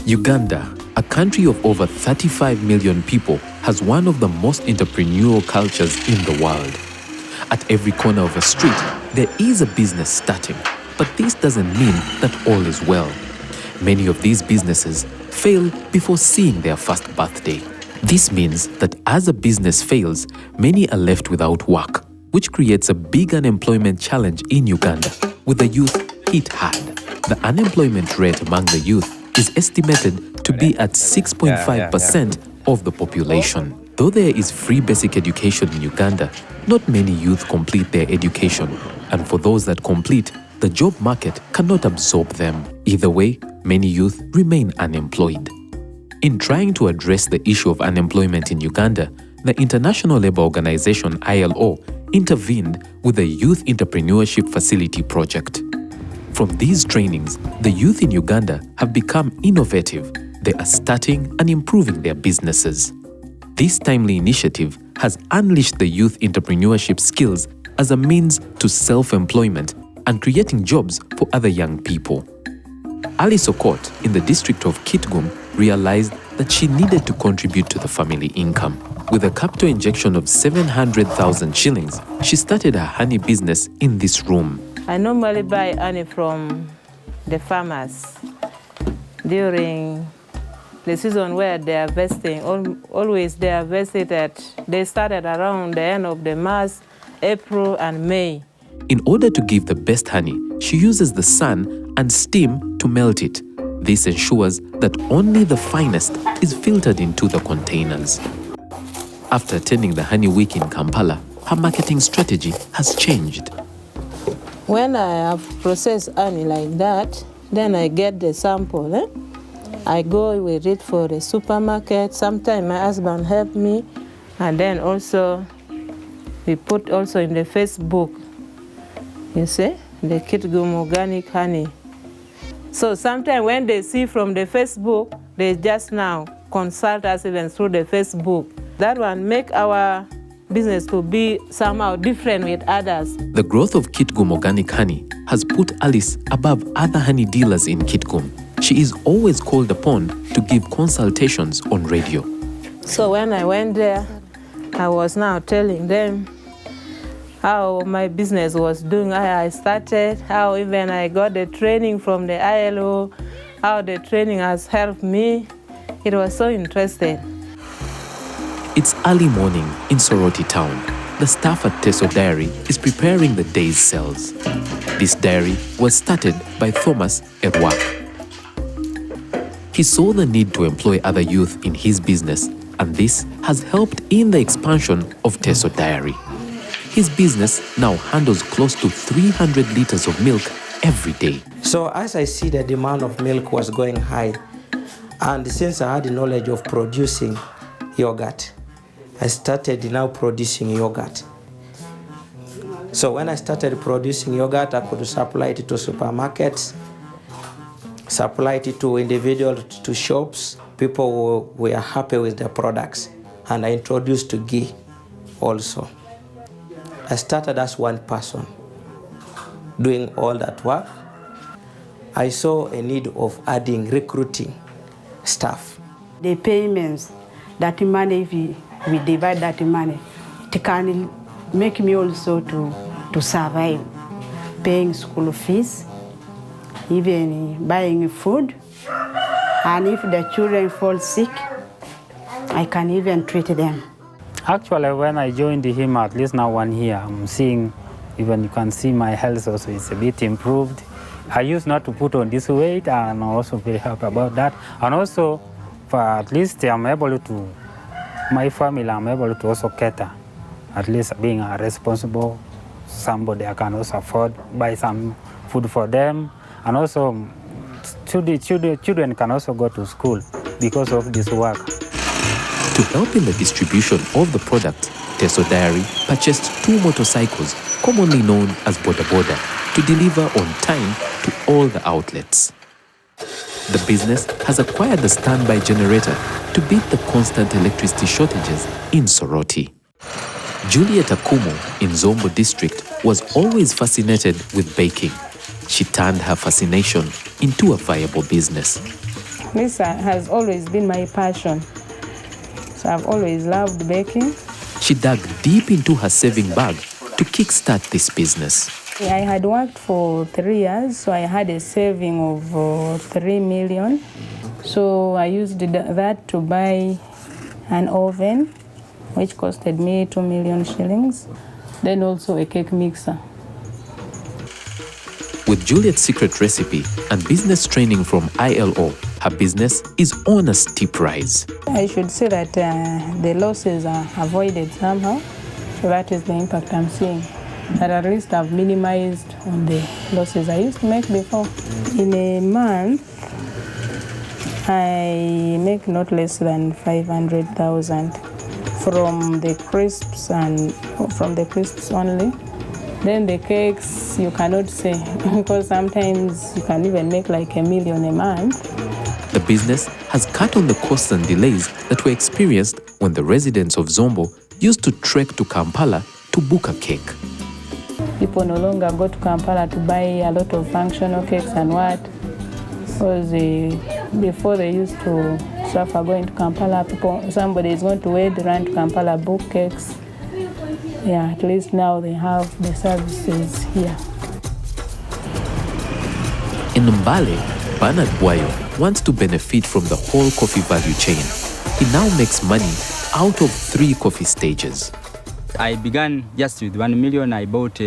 Uganda, a country of over 35 million people, has one of the most entrepreneurial cultures in the world. At every corner of a street, there is a business starting, but this doesn't mean that all is well. Many of these businesses fail before seeing their first birthday. This means that as a business fails, many are left without work, which creates a big unemployment challenge in Uganda, with the youth hit hard. The unemployment rate among the youth is estimated to be at 6.5% of the population. Though there is free basic education in Uganda, not many youth complete their education, and for those that complete, the job market cannot absorb them. Either way, many youth remain unemployed. In trying to address the issue of unemployment in Uganda, the International Labour Organization ILO intervened with the Youth Entrepreneurship Facility project. From these trainings, the youth in Uganda have become innovative. They are starting and improving their businesses. This timely initiative has unleashed the youth entrepreneurship skills as a means to self-employment and creating jobs for other young people. Ali Sokot in the district of Kitgum realized that she needed to contribute to the family income. With a capital injection of 700,000 shillings, she started her honey business in this room. I normally buy honey from the farmers during the season where they are harvesting. Always they are harvested they started around the end of the March, April and May. In order to give the best honey, she uses the sun and steam to melt it. This ensures that only the finest is filtered into the containers. After attending the Honey Week in Kampala, her marketing strategy has changed. When I have processed honey like that, then I get the sample. I go with it for the supermarket. Sometimes my husband help me, and then also we put also in the Facebook. You see, the Kitgum organic honey. So sometimes when they see from the Facebook, they just now consult us even through the Facebook. That one make our business to be somehow different with others. The growth of Kitgum organic honey has put Alice above other honey dealers in Kitgum. She is always called upon to give consultations on radio. So when I went there, I was now telling them how my business was doing, how I started, how even I got the training from the ILO, how the training has helped me. It was so interesting. It's early morning in Soroti town. The staff at Teso Dairy is preparing the day's sales. This dairy was started by Thomas at work. He saw the need to employ other youth in his business, and this has helped in the expansion of Teso Dairy. His business now handles close to 300 liters of milk every day. So as I see the demand of milk was going high, and since I had the knowledge of producing yogurt, I started now producing yogurt. So when I started producing yogurt, I could supply it to supermarkets, supply it to individuals, to shops. People were happy with the products, and I introduced to ghee also. I started as one person doing all that work. I saw a need of recruiting staff. The payments, that money, if we divide that money, it can make me also to survive, paying school fees, even buying food, and if the children fall sick, I can even treat them. Actually, when I joined him, at least now 1 year, I'm seeing, even you can see my health also is a bit improved. I used not to put on this weight, and I'm also very happy about that. And also, for at least I'm able to, my family, I'm able to also cater, at least being a responsible somebody. I can also afford, buy some food for them. And also, children can also go to school because of this work. To help in the distribution of the product, Teso Dairy purchased 2 motorcycles, commonly known as Boda Boda, to deliver on time to all the outlets. The business has acquired a standby generator to beat the constant electricity shortages in Soroti. Juliet Akumo in Zombo district was always fascinated with baking. She turned her fascination into a viable business. This has always been my passion. So I've always loved baking. She dug deep into her saving bag to kickstart this business. I had worked for 3 years, so I had a saving of 3 million. So I used that to buy an oven, which costed me 2 million shillings. Then also a cake mixer. With Juliet's secret recipe and business training from ILO, her business is on a steep rise. I should say that the losses are avoided somehow. So that is the impact I'm seeing. That at least I've minimized on the losses I used to make before. In a month, I make not less than 500,000 from the crisps and from the crisps only. Then the cakes, you cannot say, because sometimes you can even make like 1 million a month. The business has cut on the costs and delays that were experienced when the residents of Zombo used to trek to Kampala to book a cake. People no longer go to Kampala to buy a lot of functional cakes and what. Because before they used to suffer going to Kampala, somebody is going to wait, run to Kampala, book cakes. Yeah, at least now they have the services here. In Mbale, Bernard Bwayo wants to benefit from the whole coffee value chain. He now makes money out of 3 coffee stages. I began just with 1 million. I bought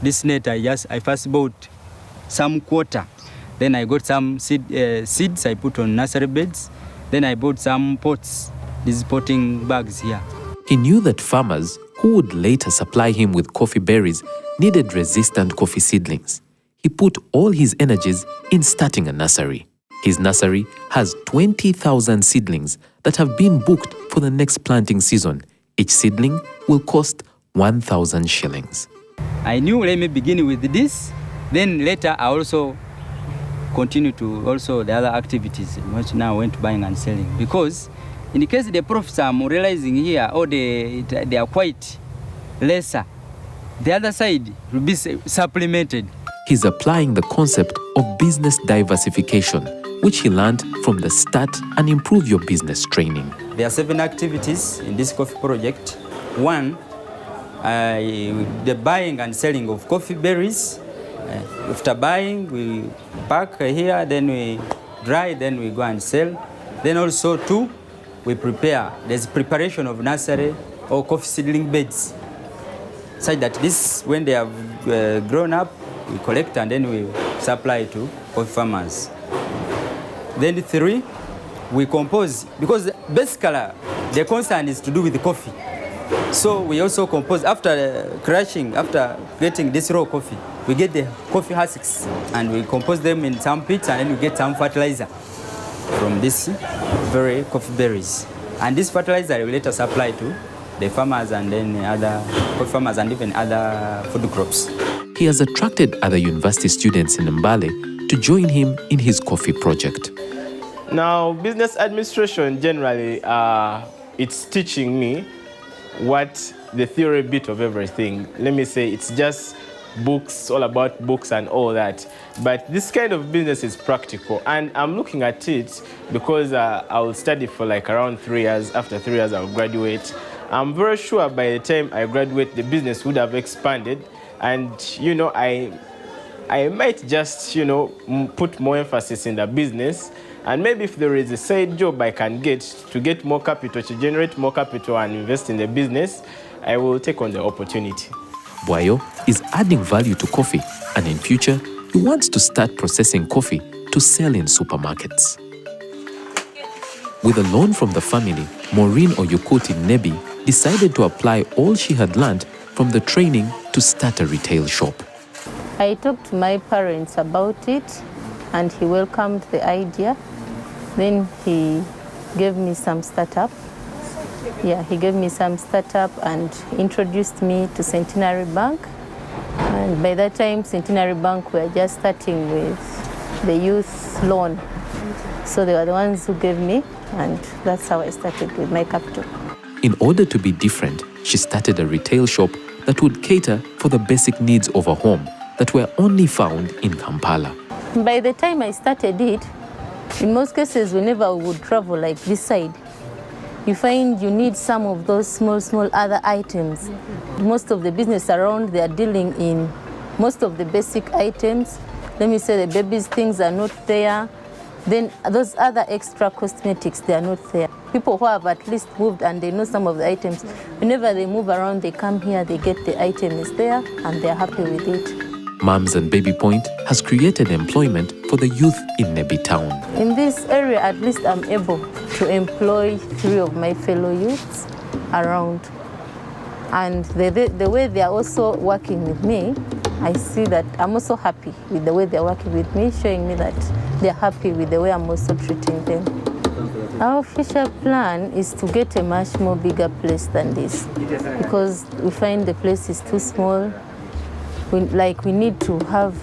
this net. I first bought some quota. Then I got some seeds I put on nursery beds. Then I bought some pots, these potting bags here. He knew that farmers who would later supply him with coffee berries needed resistant coffee seedlings. He put all his energies in starting a nursery. His nursery has 20,000 seedlings that have been booked for the next planting season. Each seedling will cost 1,000 shillings. I knew let me begin with this. Then later I also continue to also the other activities, which now went buying and selling. Because in the case the profits I'm realizing here, or they are quite lesser, the other side will be supplemented. He's applying the concept of business diversification, which he learned from the Start and Improve Your Business training. There are 7 activities in this coffee project. 1, the buying and selling of coffee berries. After buying, we pack here, then we dry, then we go and sell. Then also 2, we prepare. There's preparation of nursery or coffee seedling beds, such that this, when they have grown up, we collect and then we supply to coffee farmers. Then 3, we compose, because basically the concern is to do with the coffee. So we also compose after crushing, after getting this raw coffee. We get the coffee husks and we compose them in some pits, and then we get some fertilizer from this very coffee berries. And this fertilizer we later supply to the farmers and then other coffee farmers and even other food crops. He has attracted other university students in Mbale to join him in his coffee project. Now, business administration generally, it's teaching me what the theory bit of everything. Let me say it's just books, all about books and all that. But this kind of business is practical, and I'm looking at it because I'll study for like around 3 years. After 3 years, I'll graduate. I'm very sure by the time I graduate, the business would have expanded, and you know, I might just, you know, put more emphasis in the business. And maybe if there is a side job I can get to get more capital, to generate more capital and invest in the business, I will take on the opportunity. Bwayo is adding value to coffee, and in future, he wants to start processing coffee to sell in supermarkets. With a loan from the family, Maureen Oyukuti Nebi decided to apply all she had learned from the training to start a retail shop. I talked to my parents about it, and he welcomed the idea. Then he gave me some startup. Yeah, he gave me some startup and introduced me to Centenary Bank. And by that time, Centenary Bank were just starting with the youth loan. So they were the ones who gave me, and that's how I started with my capital. In order to be different, she started a retail shop that would cater for the basic needs of a home that were only found in Kampala. By the time I started it, In most cases, whenever we would travel like this side, you find you need some of those small other items. Most of the business around, they are dealing in most of the basic items. Let me say the baby's things are not there. Then those other extra cosmetics, they are not there. People who have at least moved and they know some of the items, whenever they move around, they come here, they get the item is there, and they're happy with it. Mums and Baby Point has created employment for the youth in Nebi Town. In this area, at least I'm able to employ 3 of my fellow youths around. And the way they are also working with me, I see that I'm also happy with the way they're working with me, showing me that they're happy with the way I'm also treating them. Our future plan is to get a much more bigger place than this, because we find the place is too small. We need to have,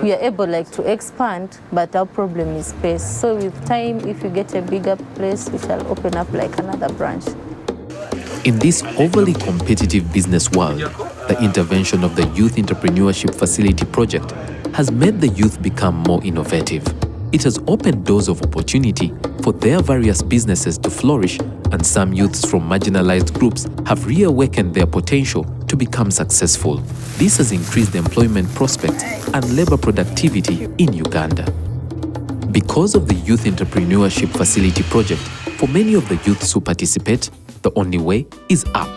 we are able to expand, but our problem is space. So with time, if you get a bigger place, we shall open up another branch. In this overly competitive business world, the intervention of the Youth Entrepreneurship Facility Project has made the youth become more innovative. It has opened doors of opportunity for their various businesses to flourish, and some youths from marginalized groups have reawakened their potential to become successful. This has increased employment prospects and labor productivity in Uganda. Because of the Youth Entrepreneurship Facility Project, for many of the youths who participate, the only way is up.